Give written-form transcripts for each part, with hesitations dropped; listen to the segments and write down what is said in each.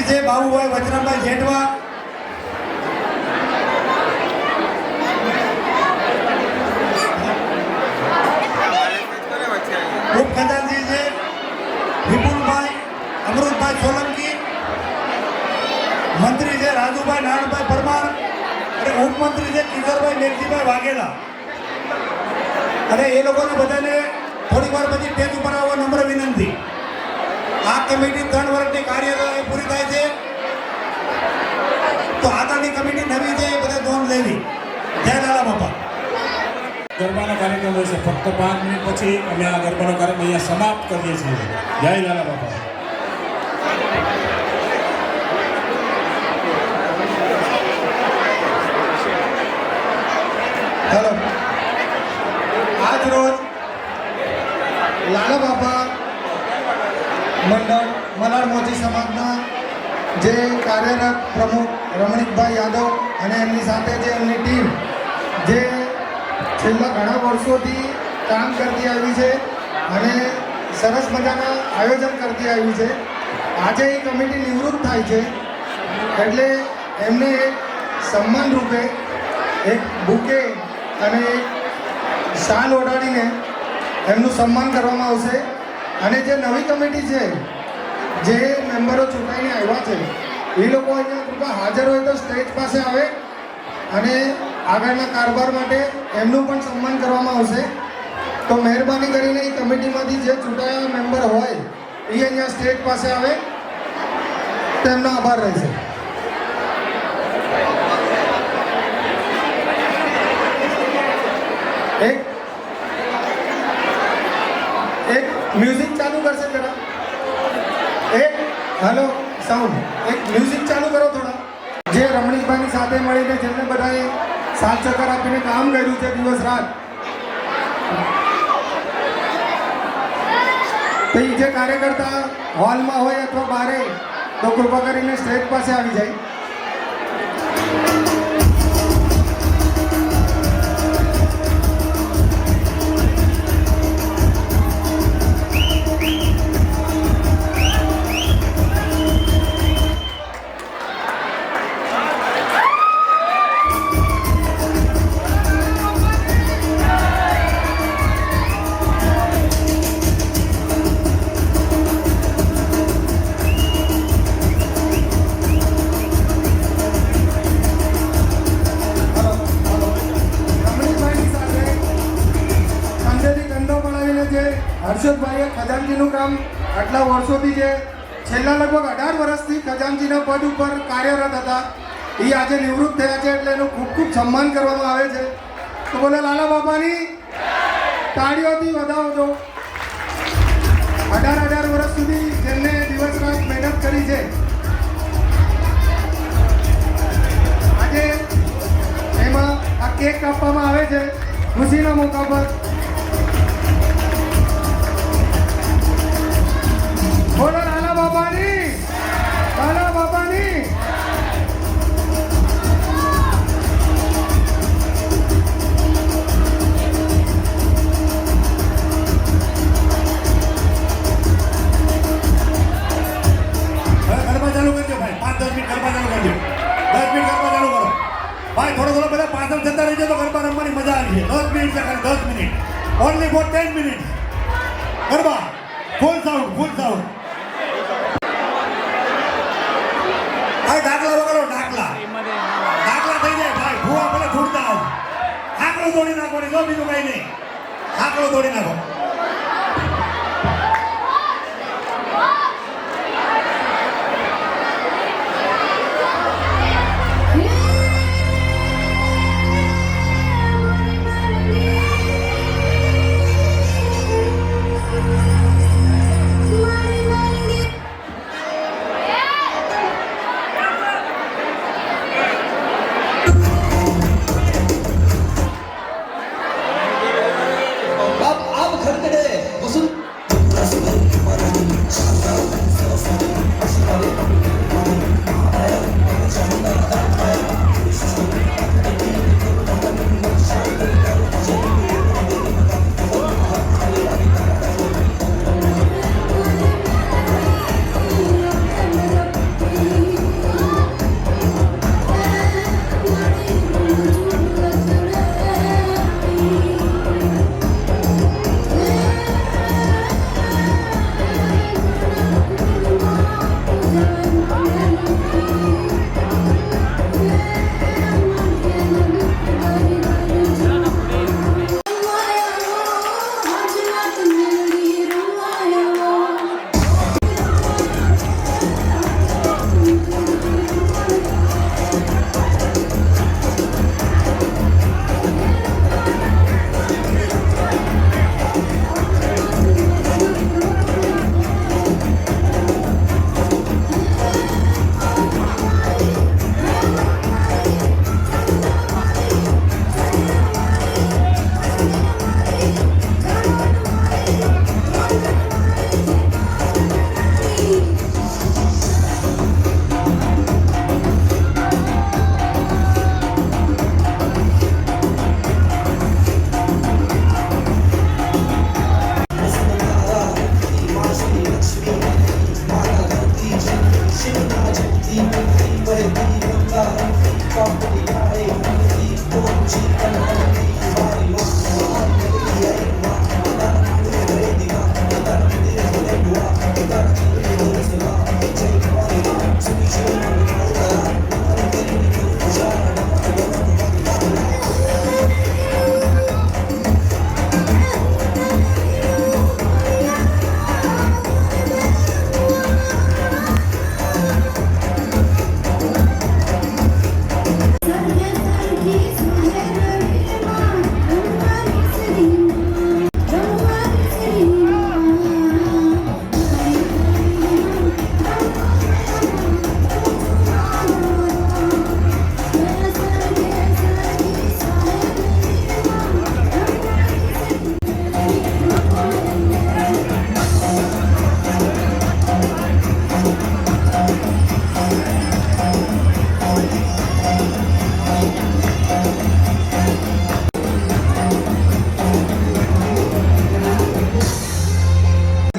છે બાબુભાઈ વજરામભાઈ જેઠવા, ઉપ ખજાનચી છે વિપુલભાઈ અમૃતભાઈ સોલંકી, મંત્રી છે રાજુભાઈ નારાયણભાઈ પરમાર અને ઉપમંત્રી છે કિશોરભાઈ મેઘજીભાઈ વાઘેલા. અને એ લોકોને બધાને થોડી વાર પછી સ્ટેજ ઉપર આવવા નમ્ર વિનંતી. આ કમિટી 3 વર્ષની કાર્યવાહી પૂરી થાય છે તો આગળની કમિટી નવી છે એ બધા નોંધ લેવી. જય લાલા બાપા. ગરબાનો કાર્યક્રમ હોય છે, ફક્ત 5 મિનિટ પછી અમે આ ગરબાનો કાર્યક્રમ અહીંયા સમાપ્ત કરીએ છીએ. જય લાલા બાપા. હેલો, આજ રોજ લાલા બાપા મંડળ મલાડ મોચી સમાજના જે કાર્યરત પ્રમુખ રમણીકભાઈ યાદવ અને એમની સાથે જે એમની ટીમ જે છેલ્લા ઘણા વર્ષોથી કામ કરતી આવી છે અને સરસ મજાના આયોજન કરતી આવી છે. આજે એ કમિટી નિવૃત્ત થાય છે એટલે એમને એક સન્માન રૂપે એક બુકે અને એક શાલ ઓઢાડીને એમનું સન્માન કરવામાં આવશે. અને જે નવી કમિટી છે, જે મેમ્બરો ચૂંટાઈને આવ્યા છે, એ લોકો અહીંયા કૃપા હાજર હોય તો સ્ટેજ પાસે આવે અને આગળના કારભાર માટે એમનું પણ સન્માન કરવામાં આવશે. તો મહેરબાની કરીને એ કમિટીમાંથી જે ચૂંટાયેલા મેમ્બર હોય એ અહીંયા સ્ટેજ પાસે આવે, તેમનો આભાર રહેશે. એક મ્યુઝિક ચાલુ કરશે જરા. એક હેલો સાઉન્ડ, એક મ્યુઝિક ચાલુ કરો થોડા. જે રમણીકભાઈની સાથે મળીને જેમને બધાએ સાથ સહકાર આપીને કામ કર્યું છે દિવસ રાત, તો એ જે કાર્યકર્તા હોલમાં હોય અથવા બહારે તો કૃપા કરીને સ્ટેજ પાસે આવી જાય. હર્ષદભાઈએ ખજાનચીનું કામ આટલા વર્ષોથી જે છેલ્લા લગભગ 18 વર્ષથી ખજાનચીના પદ ઉપર કાર્યરત હતા, એ આજે નિવૃત્ત થયા છે એટલે એનું ખૂબ ખૂબ સન્માન કરવામાં આવે છે. તો બોલે લાલા બાપાની તાળીઓથી વધાવો. 18 વર્ષ સુધી જેમને દિવસ રાત મહેનત કરી છે, આજે એમાં આ કેક કાપવામાં આવે છે ખુશીના મોકા પર. બોલો લાલા બાપાની, લાલા બાપાની. ગરબા ચાલુ કરજો ભાઈ, 5-10 મિનિટ ગરબા ચાલુ કરજો. 10 મિનિટ ગરબા ચાલુ કરો ભાઈ. થોડો બધા પાછળ જતા રહીજો તો ગરબા રમવાની મજા આવી છે. 10 મિનિટ છે, 10 minute, only for 10 minute Garba. Full sound, full sound. ડાકલા વગાડો, ડાકલા થઈ જાય ભાઈ. ભૂવા ભલે છૂટતા આવ. આકડો દોડી નાખો, જો બીજું કઈ નહીં. આકડો દોડી નાખો.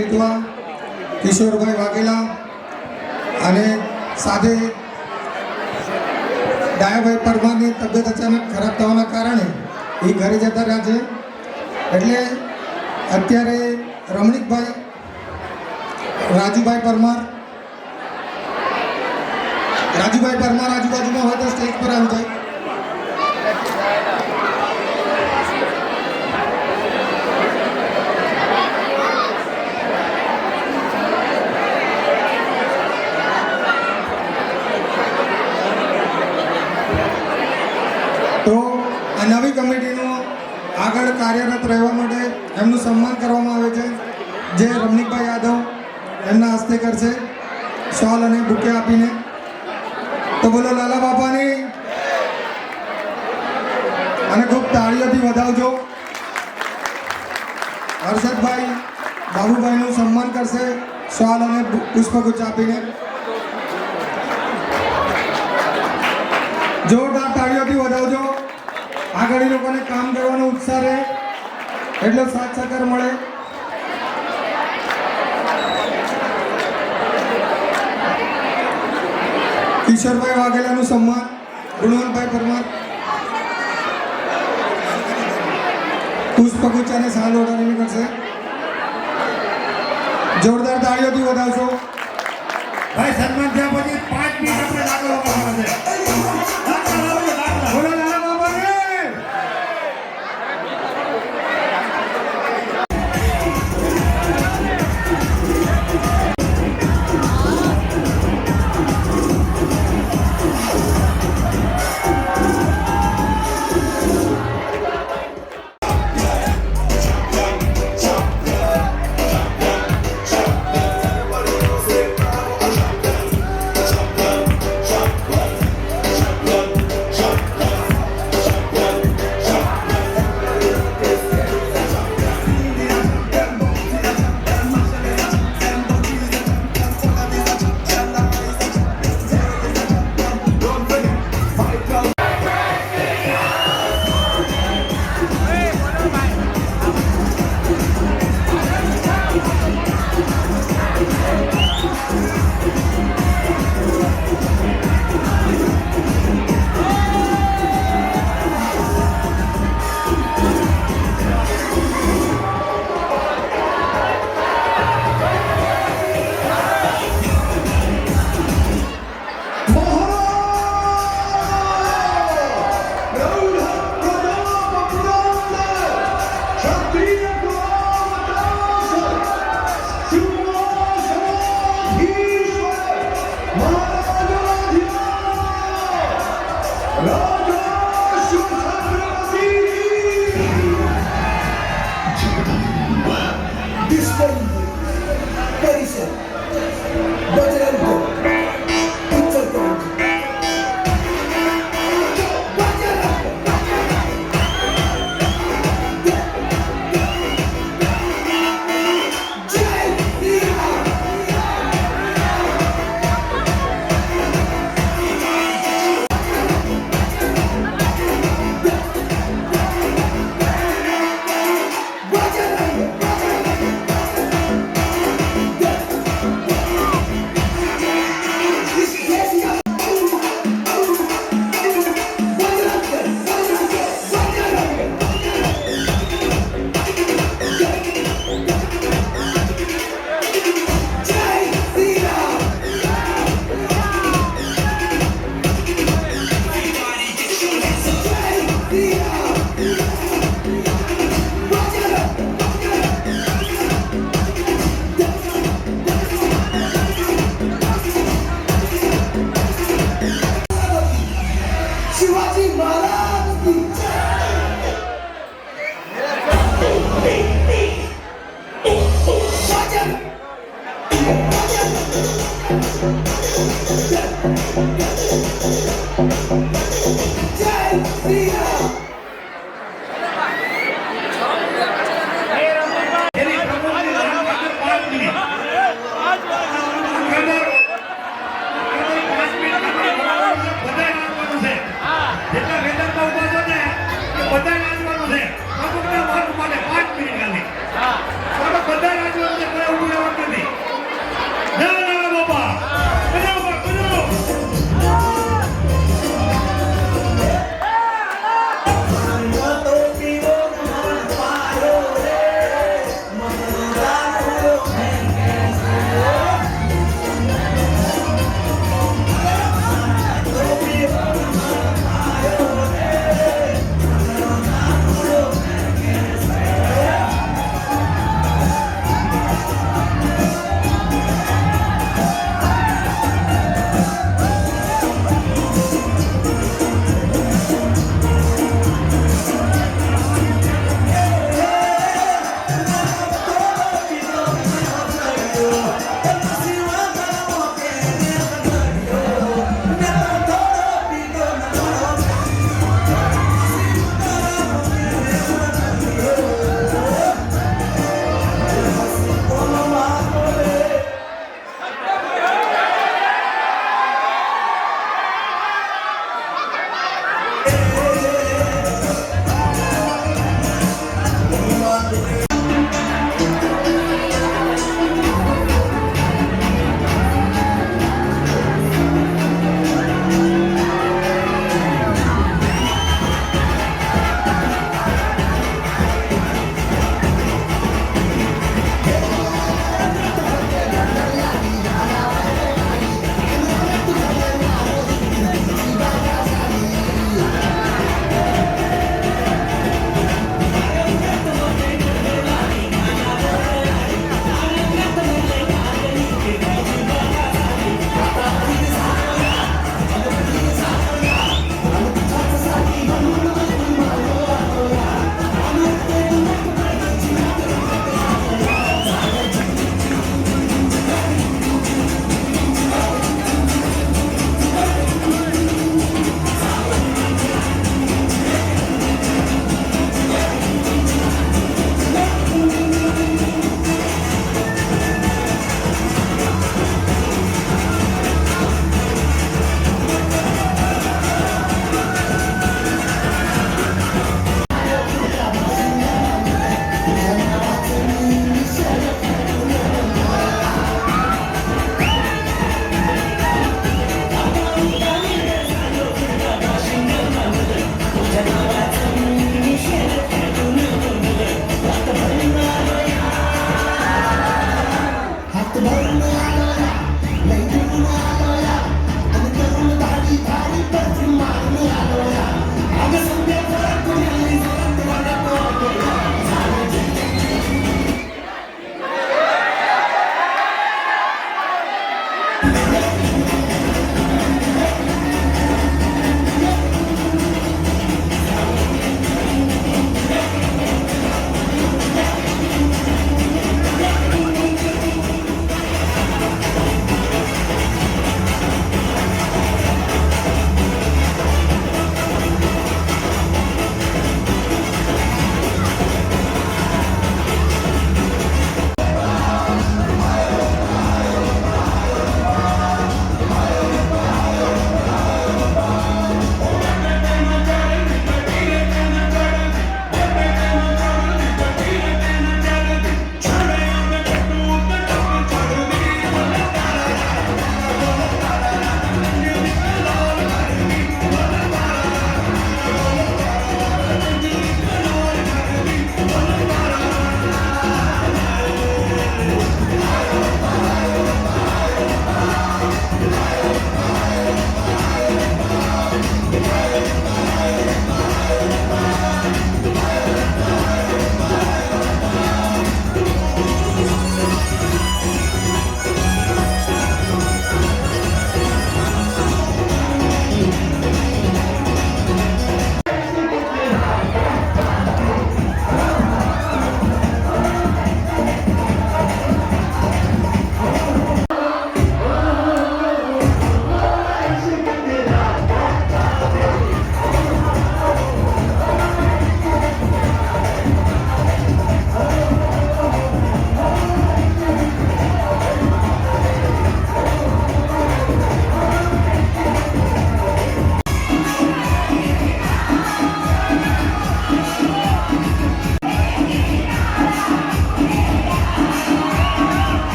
ગેટમાં કિશોરભાઈ વાઘેલા અને સાથે ડાયાભાઈ પરમારની તબિયત અચાનક ખરાબ થવાના કારણે એ ઘરે જતા રહ્યા છે. એટલે અત્યારે રમણીકભાઈ રાજુભાઈ પરમાર આજુબાજુમાં હોય તો સ્ટેજ પર આવી જાય. તો આ નવી કમિટીનું આગળ કાર્યરત રહેવા માટે એમનું સન્માન કરવામાં આવે છે, જે રમણીકભાઈ યાદવ એમના હસ્તે કરશે શોલ અને બુકે આપીને. તો બોલો લાલા બાપાની, અને ખૂબ તાળીઓથી વધાવજો. હર્ષદભાઈ બાબુભાઈનું સન્માન કરશે શોલ અને પુષ્પગુચ્છ આપીને. જોરદાર તાળીઓથી વધાવજો. આગળ એ લોકોને કામ કરવાનો ઉત્સાહ રહે, એટલો સાથ સહકાર મળે. કિશોરભાઈ વાઘેલાનું સન્માન ગુણવંતભાઈ પરમાર પુષ્પગુચ્છ અને સાલ ઓઢાડીને કરશે. જોરદાર તાળીઓથી વધાવશો. ભાઈ સન્માન થયા પછી 5 મિનિટ આપણે દાખલો કરવાનો છે. દાખલા લાવજો, દાખલા. બોલો લાલા બાપાને. એની પ્રમુખની નામ ખાતર 5 મિનિટ. અંદર 5 મિનિટ આપણે બોલાવવાનું છે, બધાય વાંચવાનું છે. જેટલા મેદાનમાં ઊભા છો ને, એ બધાય વાંચવાનું છે. પ્રમુખના વાંક માટે 5 મિનિટ ખાલી. આપણે બધાય વાંચવાનું છે, કોઈ ઊભું રહેવાનું નથી. ના, ના, બાપા. બજાવો, બજાવો.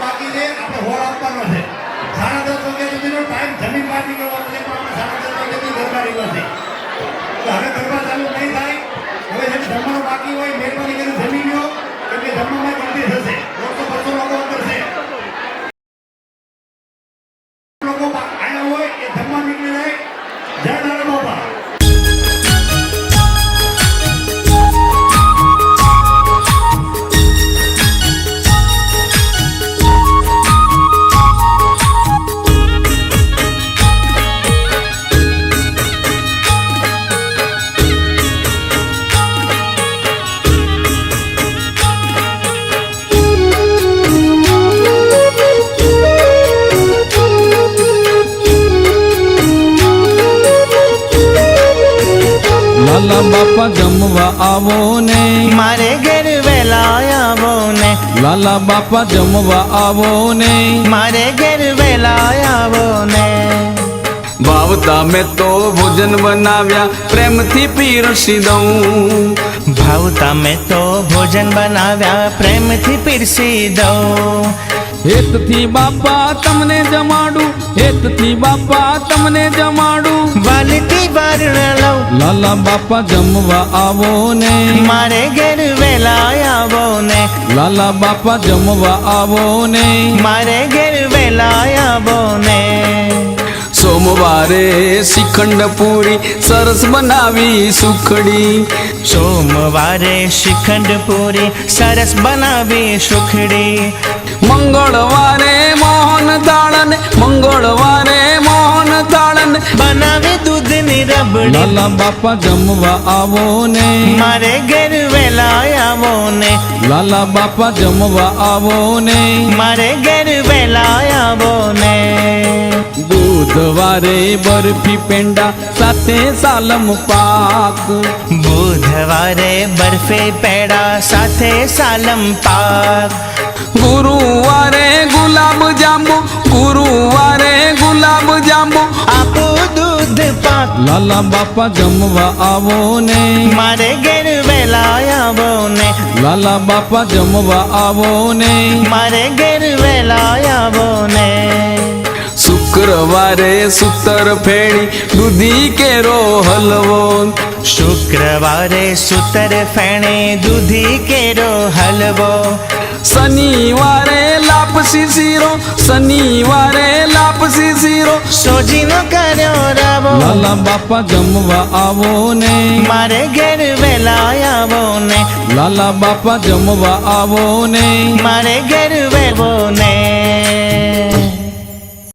બાકી છે, આપણે હોળ આપવાનો છે. 10:30 વાગ્યા સુધીનો ટાઈમ જમીન બહાર નીકળવાનો છે, પણ આપણે 10:30 વાગ્યાથી ગરબા નીકળશે. તો હવે ગરબા ચાલુ નહીં થાય. હવે જેમ જમવાનું બાકી હોય મહેરબાની કરીને જમી લો, કેમ કે જમવામાં ગમતી થશે. 100-200 લોકો અંદર છે. લોકો આયા હોય એ જમવા નીકળી જાય. જય નારાયણ બાપા. લાલા બાપા જમવા આવો ને, મારે ઘેર વેલા આવો ને, લાલા બાપા જમવા આવો ને, મારે ઘેર વેલા આવો ને. ભાવતા મેં તો ભોજન બનાવ્યા પ્રેમથી પીરસી દઉં. ભાવતા મેં તો ભોજન બનાવ્યા પ્રેમથી પીરસી દઉં. હેતથી બાપા તમને જમાડું, હેતથી બાપા તમને જમાડું. વાલથી વારણ લઉં, લાલા બાપા જમવા આવો ને, મારે ઘેર વેલા આવો ને, લાલા બાપા જમવા આવો ને. મારે ઘેર વેલા આવો ને. સોમવારે શ્રીખંડ પૂરી સરસ બનાવી સુખડી. સોમવારે શ્રીખંડ પૂરી સરસ બનાવી સુખડી. મંગળવારે મોહન દાળન, મંગળવારે મોહન દાળન બનાવી દૂધની રબડી. લાલા બાપા જમવા આવો ને, મારે ઘેર વેલા આવો ને, લાલા બાપા જમવા આવો ને. મારે ઘેર વેલા આવો ને. બુધવારે બરફી પેંડા સાથે સાલમ પાક. બુધવારે બરફે પેડા સાથે સાલમ પાક. ગુરુવારે ગુલાબ જાંબુ, ગુરુવારે ગુલાબ જાંબુ. આપો દૂધ પાક. લાલા બાપા જમવા આવો ને, મારે ઘેર વેલા આવો ને, લાલા બાપા જમવા આવો ને. મારે ઘેર વેલા આવો ને. શુક્રવારે સૂતર ફેણી દૂધી કેરો હલવો. શુક્રવારે સૂતર ફેણે દૂધી કેરો હલવો. શનિવારે લાપસી શીરો, શનિવારે લાપસી શીરો. સોજીનો કર્યો રવો. લાલા બાપા જમવા આવો ને, મારે ઘેર વેલા આવો ને, લાલા બાપા જમવા આવો ને. મારે ઘેર વેવો ને.